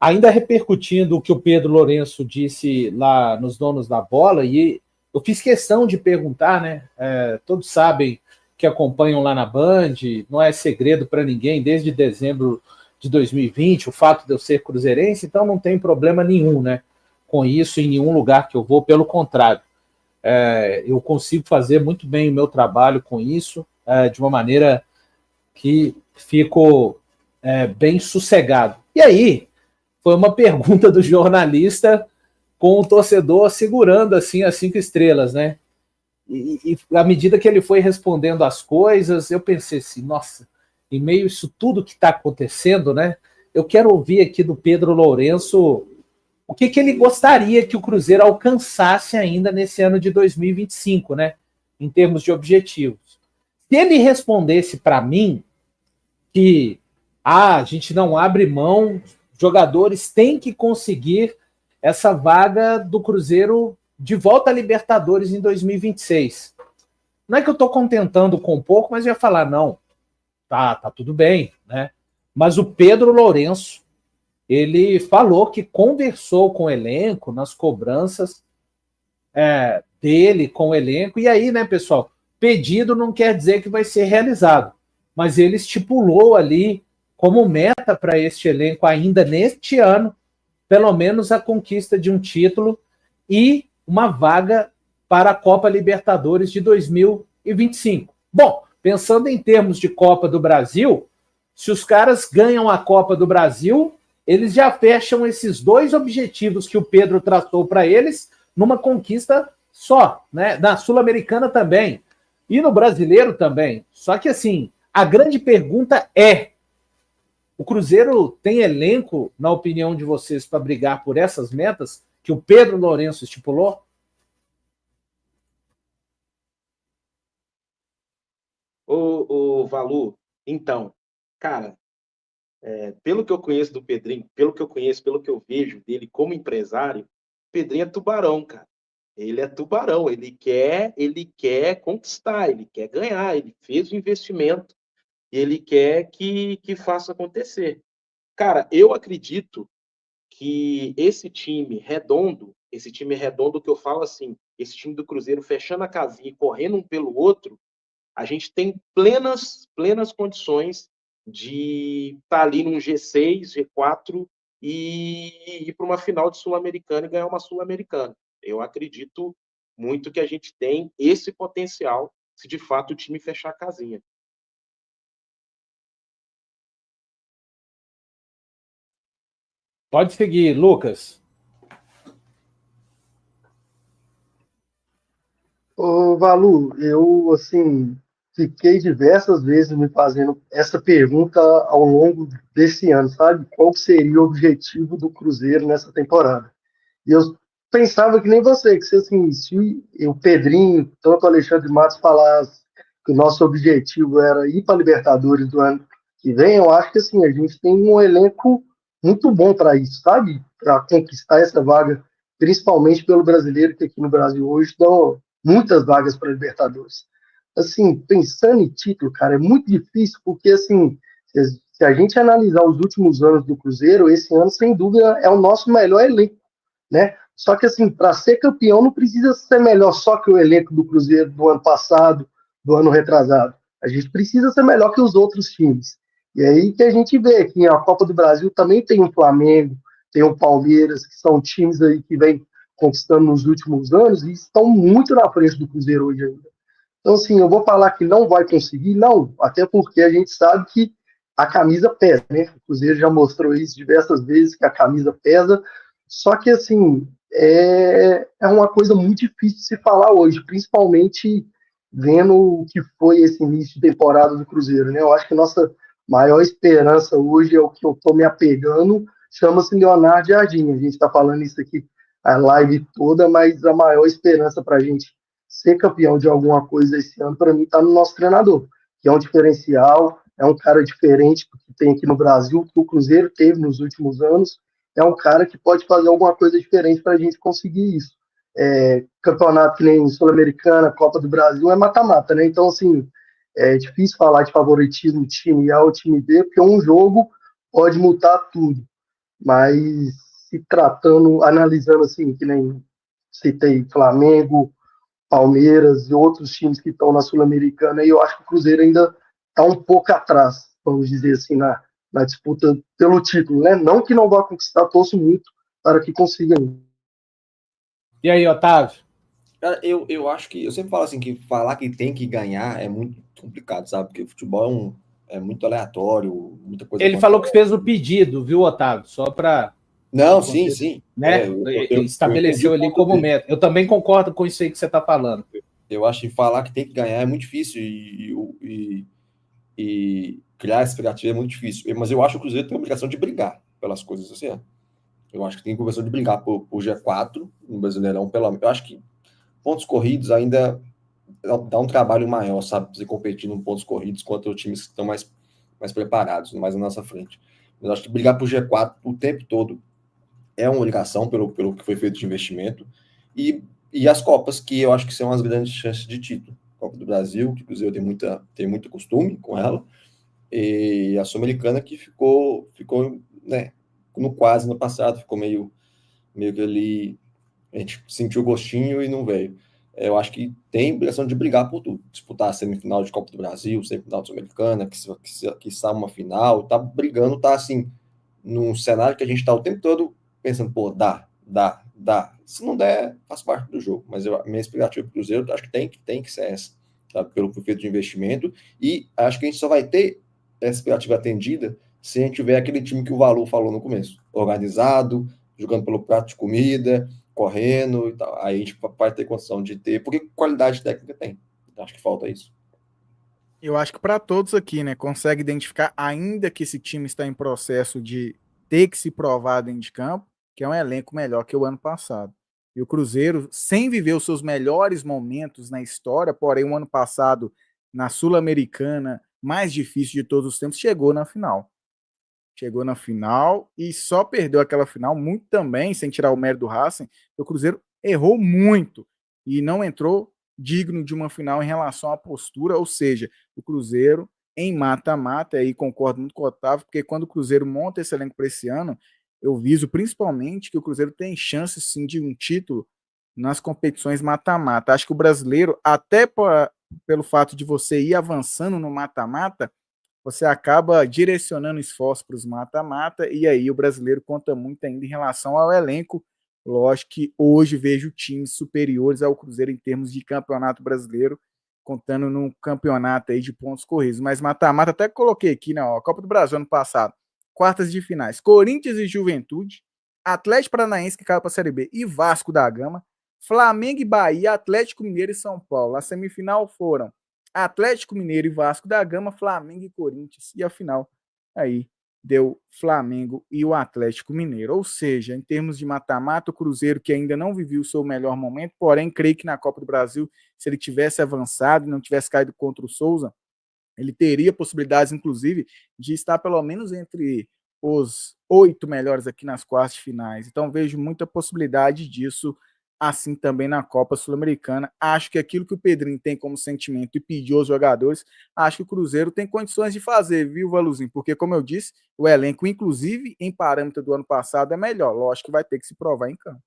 ainda repercutindo o que o Pedro Lourenço disse lá nos Donos da Bola, e eu fiz questão de perguntar, né? Todos sabem que acompanham lá na Band, não é segredo para ninguém, desde dezembro de 2020, o fato de eu ser cruzeirense, então não tem problema nenhum, né? Com isso, em nenhum lugar que eu vou, pelo contrário. Eu consigo fazer muito bem o meu trabalho com isso, de uma maneira que fico bem sossegado. E aí, foi uma pergunta do jornalista com o torcedor segurando assim as 5 estrelas, né? E à medida que ele foi respondendo as coisas, eu pensei assim, nossa, em meio a isso tudo que está acontecendo, né? Eu quero ouvir aqui do Pedro Lourenço o que ele gostaria que o Cruzeiro alcançasse ainda nesse ano de 2025, né? Em termos de objetivos. Se ele respondesse para mim que a gente não abre mão, jogadores têm que conseguir essa vaga do Cruzeiro de volta à Libertadores em 2026. Não é que eu estou contentando com pouco, mas eu ia falar, não, tá tudo bem, né? Mas o Pedro Lourenço, ele falou que conversou com o elenco nas cobranças dele com o elenco, e aí, né, pessoal, pedido não quer dizer que vai ser realizado, mas ele estipulou ali como meta para este elenco ainda neste ano, pelo menos a conquista de um título e uma vaga para a Copa Libertadores de 2025. Bom, pensando em termos de Copa do Brasil, se os caras ganham a Copa do Brasil, eles já fecham esses 2 objetivos que o Pedro traçou para eles numa conquista só, né? Na Sul-Americana também, e no Brasileiro também. Só que, assim, a grande pergunta é: o Cruzeiro tem elenco, na opinião de vocês, para brigar por essas metas que o Pedro Lourenço estipulou? Ô Valu, então, cara, pelo que eu conheço do Pedrinho, pelo que eu vejo dele como empresário, o Pedrinho é tubarão, cara. Ele é tubarão, ele quer conquistar, ele quer ganhar, ele fez o investimento, ele quer que faça acontecer. Cara, eu acredito que esse time redondo que eu falo assim, esse time do Cruzeiro fechando a casinha e correndo um pelo outro, a gente tem plenas condições de estar ali num G6, G4 e ir para uma final de Sul-Americana e ganhar uma Sul-Americana. Eu acredito muito que a gente tem esse potencial se de fato o time fechar a casinha. Pode seguir, Lucas. Ô, Valu, eu, assim, fiquei diversas vezes me fazendo essa pergunta ao longo desse ano, sabe? Qual seria o objetivo do Cruzeiro nessa temporada? E eu pensava que nem você, que assim, se o Pedrinho, tanto o Alexandre Matos falasse que o nosso objetivo era ir para a Libertadores do ano que vem, eu acho que assim, a gente tem um elenco muito bom para isso, sabe? Para conquistar essa vaga, principalmente pelo brasileiro, que aqui no Brasil hoje dão muitas vagas para a Libertadores. Assim, pensando em título, cara, é muito difícil, porque assim, se a gente analisar os últimos anos do Cruzeiro, esse ano, sem dúvida, é o nosso melhor elenco, né? Só que, assim, para ser campeão não precisa ser melhor só que o elenco do Cruzeiro do ano passado, do ano retrasado. A gente precisa ser melhor que os outros times. E aí que a gente vê que a Copa do Brasil também tem o Flamengo, tem o Palmeiras, que são times aí que vêm conquistando nos últimos anos e estão muito na frente do Cruzeiro hoje ainda. Então, assim, eu vou falar que não vai conseguir, não, até porque a gente sabe que a camisa pesa, né? O Cruzeiro já mostrou isso diversas vezes, que a camisa pesa, só que, assim, é uma coisa muito difícil de se falar hoje, principalmente vendo o que foi esse início de temporada do Cruzeiro, né? Eu acho que a nossa maior esperança hoje é o que eu estou me apegando, chama-se Leonardo Jardim. A gente está falando isso aqui a live toda, mas a maior esperança para a gente ser campeão de alguma coisa esse ano, para mim, está no nosso treinador, que é um diferencial, é um cara diferente do que tem aqui no Brasil, que o Cruzeiro teve nos últimos anos, é um cara que pode fazer alguma coisa diferente para a gente conseguir isso. Campeonato que nem Sul-Americana, Copa do Brasil, é mata-mata, né? Então, assim, é difícil falar de favoritismo time A ou time B, porque um jogo pode mudar tudo. mas se tratando, analisando assim, que nem citei Flamengo, Palmeiras e outros times que estão na Sul-Americana, e eu acho que o Cruzeiro ainda está um pouco atrás, vamos dizer assim, na disputa pelo título, né? Não que não vá conquistar, torço muito para que consiga. E aí, Otávio? Cara, eu acho que, eu sempre falo assim, que falar que tem que ganhar é muito complicado, sabe? Porque o futebol é muito aleatório, muita coisa Ele falou acontece. que fez o pedido, viu, Otávio? Só para... Não, sim. Né? Estabeleceu ali como meta. Eu também concordo com isso aí que você está falando. Eu acho que falar que tem que ganhar é muito difícil e criar essa expectativa é muito difícil. Mas eu acho que o Cruzeiro tem a obrigação de brigar pelas coisas assim. Eu acho que tem a obrigação de brigar por G4 no Brasileirão. Eu acho que pontos corridos ainda dá um trabalho maior, sabe? Você competir em pontos corridos contra times que estão mais preparados, mais na nossa frente. Mas acho que brigar por G4 o tempo todo é uma obrigação pelo que foi feito de investimento. E as Copas, que eu acho que são as grandes chances de título. Copa do Brasil, que o Cruzeiro tem muito costume com ela, e a Sul-Americana, que ficou né, no quase no passado, ficou meio que ali, a gente sentiu o gostinho e não veio. Eu acho que tem a obrigação de brigar por tudo, disputar a semifinal de Copa do Brasil, semifinal de Sul-Americana, que está uma final, tá brigando, tá assim, num cenário que a gente está o tempo todo pensando, pô, dá. Se não der, faz parte do jogo. Mas a minha expectativa para o Cruzeiro, acho que tem que ser essa, tá? Pelo que foi feito de investimento. E acho que a gente só vai ter essa expectativa atendida se a gente tiver aquele time que o Valu falou no começo. Organizado, jogando pelo prato de comida, correndo e tal. Aí a gente vai ter condição de ter, porque qualidade técnica tem. Acho que falta isso. Eu acho que para todos aqui, né, consegue identificar, ainda que esse time está em processo de ter que se provar dentro de campo, que é um elenco melhor que o ano passado. E o Cruzeiro, sem viver os seus melhores momentos na história, porém o ano passado, na Sul-Americana, mais difícil de todos os tempos, chegou na final. Chegou na final e só perdeu aquela final muito também, sem tirar o mérito do Racing, o Cruzeiro errou muito e não entrou digno de uma final em relação à postura, ou seja, o Cruzeiro em mata-mata, aí concordo muito com o Otávio, porque quando o Cruzeiro monta esse elenco para esse ano, eu viso principalmente que o Cruzeiro tem chance sim de um título nas competições mata-mata. Acho que o brasileiro, até pelo fato de você ir avançando no mata-mata, você acaba direcionando esforço para os mata-mata, e aí o brasileiro conta muito ainda em relação ao elenco. Lógico que hoje vejo times superiores ao Cruzeiro em termos de campeonato brasileiro, contando num campeonato aí de pontos corridos. Mas mata-mata, até coloquei aqui, né? Ó, Copa do Brasil ano passado, quartas de finais, Corinthians e Juventude, Atlético Paranaense que caiu para a Série B e Vasco da Gama, Flamengo e Bahia, Atlético Mineiro e São Paulo. A semifinal foram Atlético Mineiro e Vasco da Gama, Flamengo e Corinthians. E a final aí deu Flamengo e o Atlético Mineiro. Ou seja, em termos de mata-mata, o Cruzeiro, que ainda não viveu o seu melhor momento, porém, creio que na Copa do Brasil, se ele tivesse avançado e não tivesse caído contra o Souza, ele teria possibilidades, inclusive, de estar pelo menos entre os 8 melhores aqui nas quartas de finais. Então, vejo muita possibilidade disso, assim também na Copa Sul-Americana. Acho que aquilo que o Pedrinho tem como sentimento e pediu aos jogadores, acho que o Cruzeiro tem condições de fazer, viu, Valuzinho? Porque, como eu disse, o elenco, inclusive em parâmetro do ano passado, é melhor. Lógico que vai ter que se provar em campo.